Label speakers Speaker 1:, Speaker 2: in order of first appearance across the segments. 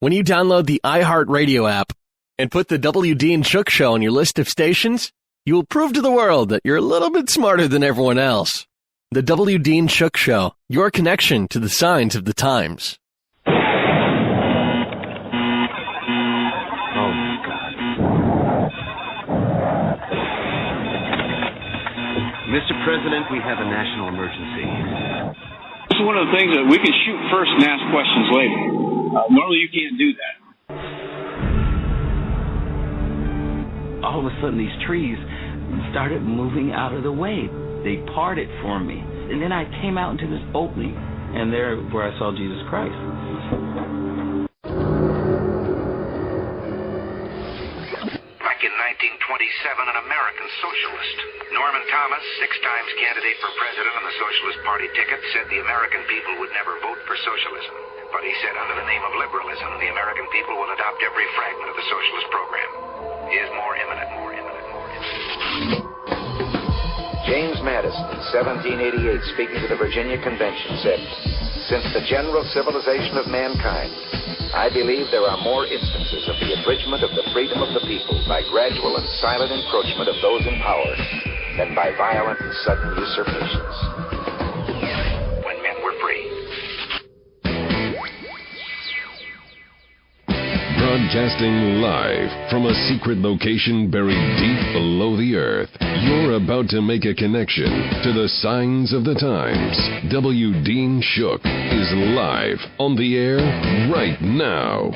Speaker 1: When you download the iHeartRadio app and put the WD and Shook Show on your list of stations, you will prove to the world that you're a little bit smarter than everyone else. The WD and Shook Show, your connection to the signs of the times.
Speaker 2: Oh, God. Mr. President, we have a national emergency.
Speaker 3: This is one of the things that we can shoot first and ask questions later. Normally you can't do that.
Speaker 4: All of a sudden these trees started moving out of the way. They parted for me. And then I came out into this opening, and there where I saw Jesus Christ.
Speaker 5: Back in 1927, an American socialist, Norman Thomas, 6 times candidate for president on the Socialist Party ticket, said the American people would never vote for socialism. But he said under the name of liberalism, the American people will adopt every fragment of the socialist program. He is more imminent.
Speaker 6: James Madison, in 1788, speaking to the Virginia Convention, said, "Since the general civilization of mankind, I believe there are more instances of the abridgment of the freedom of the people by gradual and silent encroachment of those in power than by violent and sudden usurpations."
Speaker 5: When men were free.
Speaker 7: Broadcasting live from a secret location buried deep below the earth, you're about to make a connection to the signs of the times. WD and Shook is live on the air right now.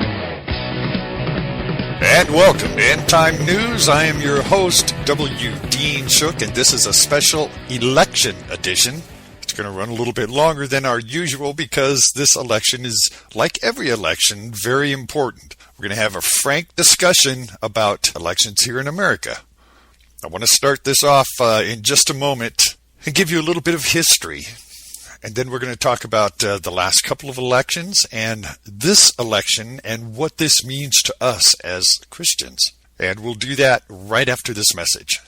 Speaker 8: And welcome to End Time News. I am your host, WD and Shook, and this is a special election edition. It's going to run a little bit longer than our usual because this election is, like every election, very important. We're going to have a frank discussion about elections here in America. I want to start this off in just a moment and give you a little bit of history. And then we're going to talk about the last couple of elections and this election and what this means to us as Christians. And we'll do that right after this message.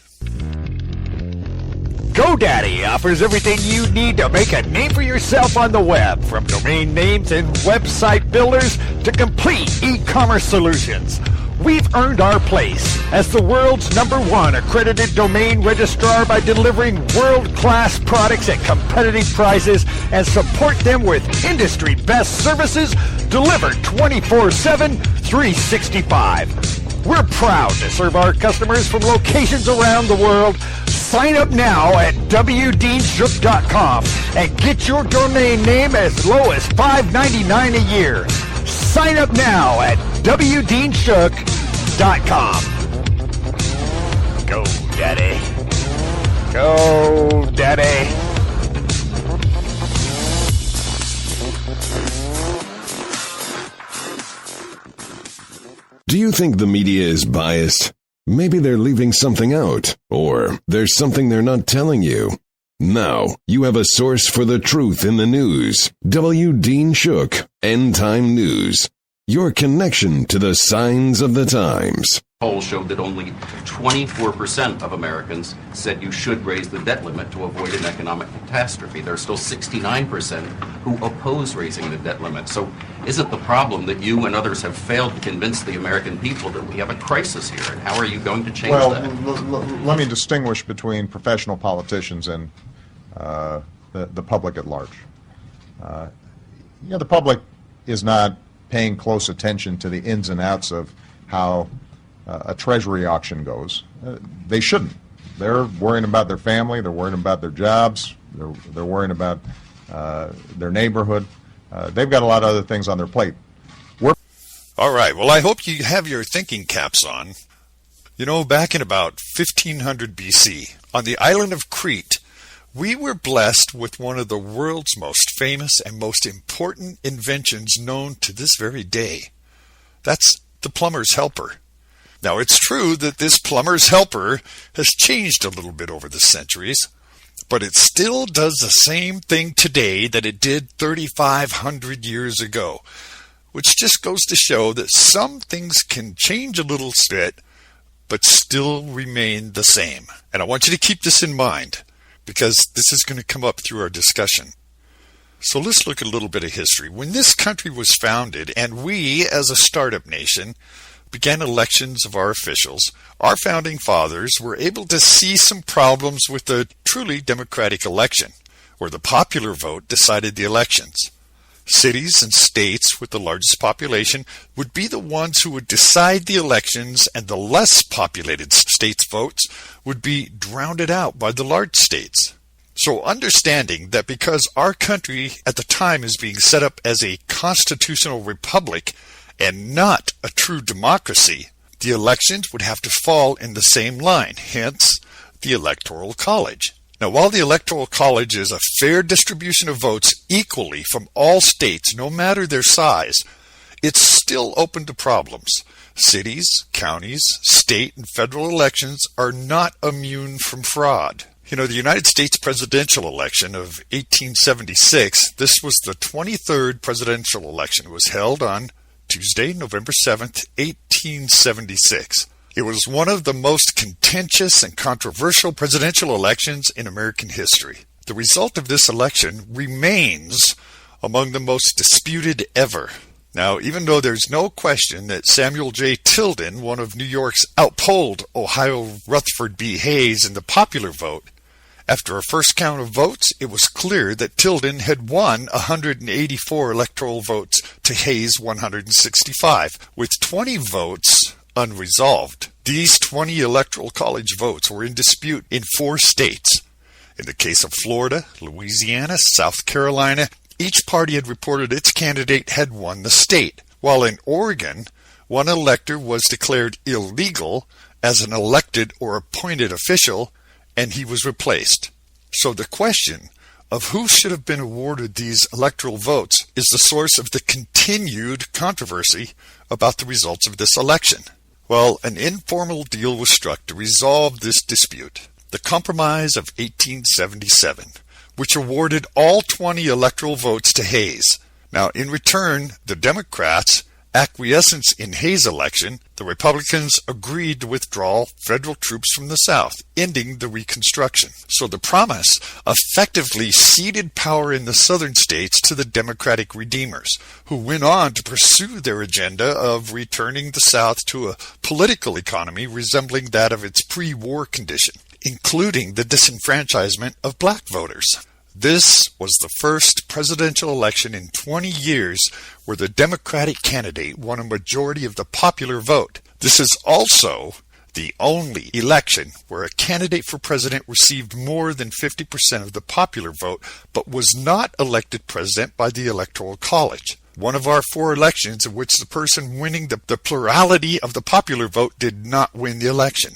Speaker 9: GoDaddy offers everything you need to make a name for yourself on the web, from domain names and website builders to complete e-commerce solutions. We've earned our place as the world's #1 accredited domain registrar by delivering world-class products at competitive prices and support them with industry-best services delivered 24/7, 365. We're proud to serve our customers from locations around the world. Sign up now at wdshook.com and get your domain name as low as $5.99 a year. Sign up now at wdshook.com. Go, Daddy. Go, Daddy.
Speaker 7: Do you think the media is biased? Maybe they're leaving something out, or there's something they're not telling you. Now, you have a source for the truth in the news. WD and Shook, End Time News. Your connection to the signs of the times.
Speaker 4: Polls showed that only 24% of Americans said you should raise the debt limit to avoid an economic catastrophe. There are still 69% who oppose raising the debt limit. So isn't the problem that you and others have failed to convince the American people that we have a crisis here? And how are you going to change that?
Speaker 10: Let me distinguish between professional politicians and the public at large. The public is not paying close attention to the ins and outs of how a treasury auction goes. They shouldn't. They're worrying about their family. They're worrying about their jobs. They're worrying about their neighborhood. They've got a lot of other things on their plate.
Speaker 8: All right. Well, I hope you have your thinking caps on. You know, back in about 1500 BC, on the island of Crete, we were blessed with one of the world's most famous and most important inventions known to this very day. That's the plumber's helper. Now, it's true that this plumber's helper has changed a little bit over the centuries, but it still does the same thing today that it did 3,500 years ago, which just goes to show that some things can change a little bit, but still remain the same. And I want you to keep this in mind, because this is going to come up through our discussion. So let's look at a little bit of history. When this country was founded, and we, as a startup nation, began elections of our officials, our founding fathers were able to see some problems with the truly democratic election, where the popular vote decided the elections. Cities and states with the largest population would be the ones who would decide the elections, and the less populated states' votes would be drowned out by the large states. So understanding that because our country at the time is being set up as a constitutional republic and not a true democracy, the elections would have to fall in the same line, hence the Electoral College. Now, while the Electoral College is a fair distribution of votes equally from all states, no matter their size, it's still open to problems. Cities, counties, state, and federal elections are not immune from fraud. You know, the United States presidential election of 1876, this was the 23rd presidential election. It was held on Tuesday, November 7th, 1876. It was one of the most contentious and controversial presidential elections in American history. The result of this election remains among the most disputed ever. Now, even though there's no question that Samuel J. Tilden, one of New York's, outpolled Ohio Rutherford B. Hayes in the popular vote, after a first count of votes, it was clear that Tilden had won 184 electoral votes to Hayes' 165, with 20 votes unresolved. These 20 Electoral College votes were in dispute in 4 states. In the case of Florida, Louisiana, South Carolina, each party had reported its candidate had won the state, while in Oregon, one elector was declared illegal as an elected or appointed official, and he was replaced. So the question of who should have been awarded these electoral votes is the source of the continued controversy about the results of this election. Well, an informal deal was struck to resolve this dispute, the Compromise of 1877, which awarded all 20 electoral votes to Hayes. Now, in return, the Democrats acquiescence in Hayes' election, the Republicans agreed to withdraw federal troops from the South, ending the Reconstruction. So the promise effectively ceded power in the southern states to the Democratic Redeemers, who went on to pursue their agenda of returning the South to a political economy resembling that of its pre-war condition, including the disenfranchisement of black voters. This was the first presidential election in 20 years where the Democratic candidate won a majority of the popular vote. This is also the only election where a candidate for president received more than 50% of the popular vote, but was not elected president by the Electoral College. One of our 4 elections in which the person winning the plurality of the popular vote did not win the election.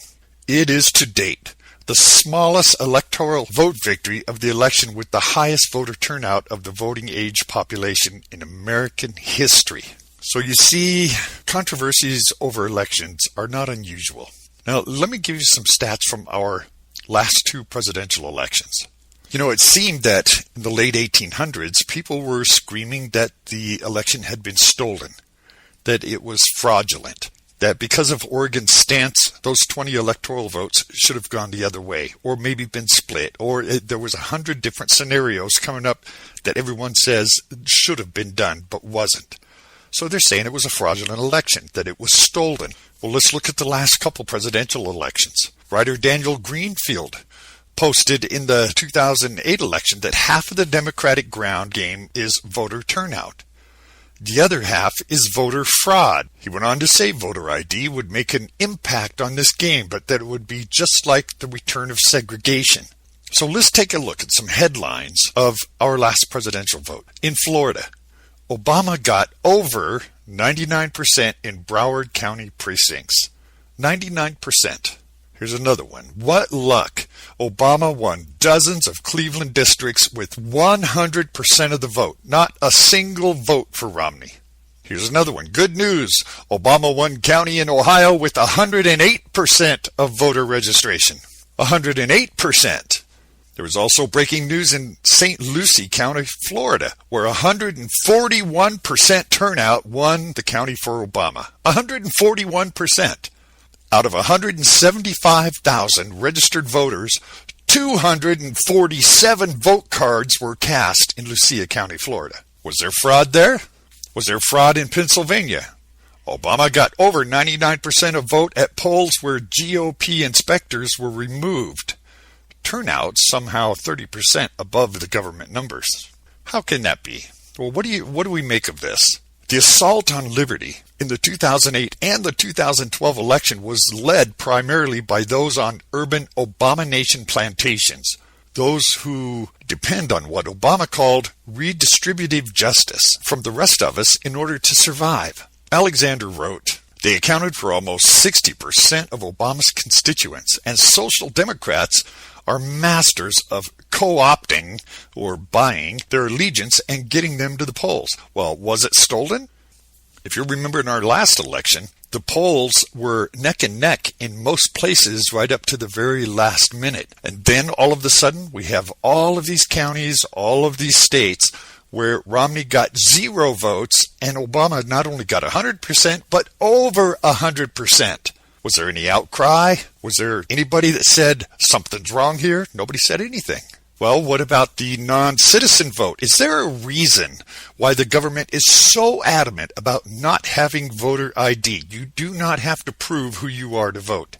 Speaker 8: It is to date the smallest electoral vote victory of the election with the highest voter turnout of the voting age population in American history. So you see, controversies over elections are not unusual. Now, let me give you some stats from our last 2 presidential elections. You know, it seemed that in the late 1800s, people were screaming that the election had been stolen, that it was fraudulent, that because of Oregon's stance, those 20 electoral votes should have gone the other way, or maybe been split, or there was 100 different scenarios coming up that everyone says should have been done, but wasn't. So they're saying it was a fraudulent election, that it was stolen. Well, let's look at the last couple presidential elections. Writer Daniel Greenfield posted in the 2008 election that half of the Democratic ground game is voter turnout. The other half is voter fraud. He went on to say voter ID would make an impact on this game, but that it would be just like the return of segregation. So let's take a look at some headlines of our last presidential vote. In Florida, Obama got over 99% in Broward County precincts. 99%. Here's another one. What luck. Obama won dozens of Cleveland districts with 100% of the vote. Not a single vote for Romney. Here's another one. Good news. Obama won county in Ohio with 108% of voter registration. 108%. There was also breaking news in St. Lucie County, Florida, where 141% turnout won the county for Obama. 141%. Out of 175,000 registered voters, 247 vote cards were cast in Lucia County, Florida. Was there fraud there? Was there fraud in Pennsylvania? Obama got over 99% of vote at polls where GOP inspectors were removed. Turnout somehow 30% above the government numbers. How can that be? Well, what do we make of this? The assault on liberty in the 2008 and the 2012 election was led primarily by those on urban Obamanation plantations, those who depend on what Obama called redistributive justice from the rest of us in order to survive. Alexander wrote, they accounted for almost 60% of Obama's constituents, and social democrats are masters of co-opting or buying their allegiance and getting them to the polls. Well, was it stolen? If you remember in our last election, the polls were neck and neck in most places right up to the very last minute. And then all of a sudden, we have all of these counties, all of these states where Romney got 0 votes and Obama not only got 100%, but over 100%. Was there any outcry? Was there anybody that said something's wrong here? Nobody said anything. Well, what about the non-citizen vote? Is there a reason why the government is so adamant about not having voter ID? You do not have to prove who you are to vote.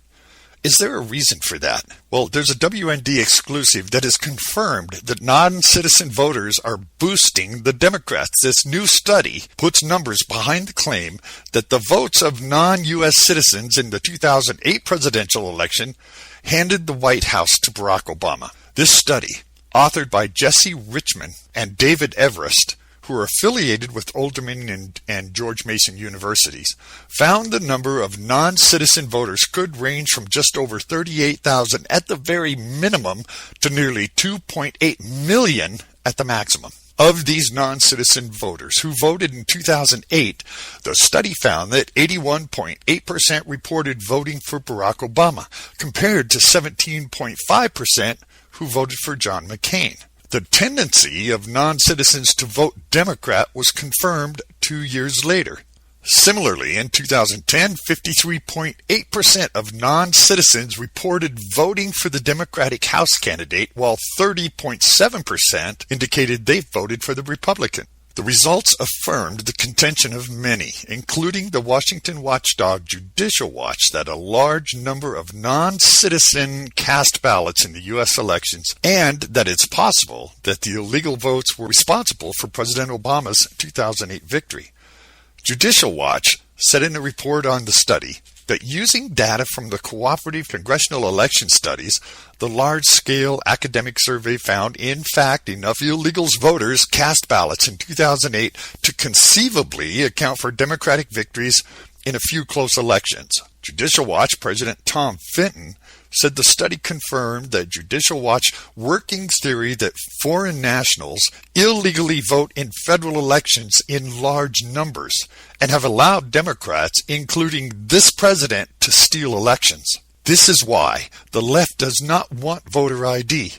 Speaker 8: Is there a reason for that? Well, there's a WND exclusive that has confirmed that non-citizen voters are boosting the Democrats. This new study puts numbers behind the claim that the votes of non-U.S. citizens in the 2008 presidential election handed the White House to Barack Obama. This study, authored by Jesse Richman and David Everest, who are affiliated with Old Dominion and George Mason universities, found the number of non-citizen voters could range from just over 38,000 at the very minimum to nearly 2.8 million at the maximum. Of these non-citizen voters who voted in 2008, the study found that 81.8% reported voting for Barack Obama, compared to 17.5% who voted for John McCain. The tendency of non-citizens to vote Democrat was confirmed 2 years later. Similarly, in 2010, 53.8% of non-citizens reported voting for the Democratic House candidate, while 30.7% indicated they voted for the Republican. The results affirmed the contention of many, including the Washington watchdog Judicial Watch, that a large number of non-citizen cast ballots in the U.S. elections, and that it's possible that the illegal votes were responsible for President Obama's 2008 victory. Judicial Watch said in a report on the study that using data from the Cooperative Congressional Election Studies, the large-scale academic survey found, in fact, enough illegal voters cast ballots in 2008 to conceivably account for Democratic victories in a few close elections. Judicial Watch President Tom Fenton said the study confirmed that Judicial Watch working theory that foreign nationals illegally vote in federal elections in large numbers and have allowed Democrats, including this president, to steal elections. This is why the left does not want voter ID.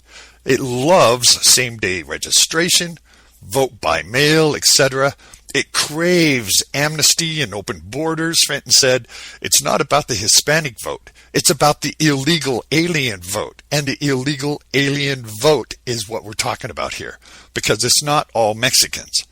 Speaker 8: It loves same-day registration, vote by mail, etc. It craves amnesty and open borders. Fenton said, it's not about the Hispanic vote. It's about the illegal alien vote. And the illegal alien vote is what we're talking about here, because it's not all Mexicans.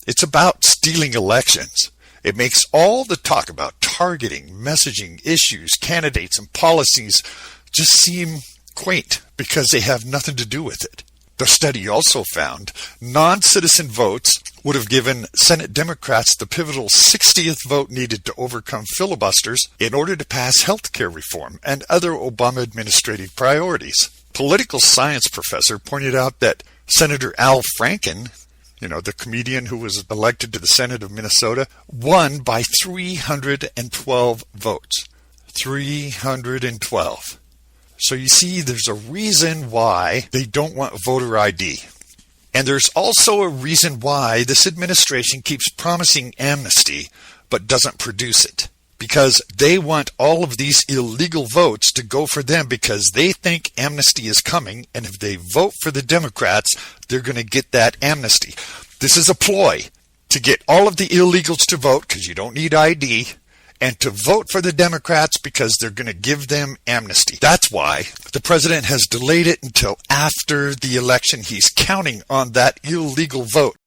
Speaker 8: It's about stealing elections. It makes all the talk about targeting, messaging, issues, candidates, and policies just seem quaint because they have nothing to do with it. The study also found non-citizen votes would have given Senate Democrats the pivotal 60th vote needed to overcome filibusters in order to pass health care reform and other Obama administrative priorities. Political science professor pointed out that Senator Al Franken, the comedian who was elected to the Senate of Minnesota, won by 312 votes. 312. So you see, there's a reason why they don't want voter ID. And there's also a reason why this administration keeps promising amnesty but doesn't produce it. Because they want all of these illegal votes to go for them because they think amnesty is coming, and if they vote for the Democrats, they're going to get that amnesty. This is a ploy to get all of the illegals to vote because you don't need ID, and to vote for the Democrats because they're going to give them amnesty. That's why the president has delayed it until after the election. He's counting on that illegal vote.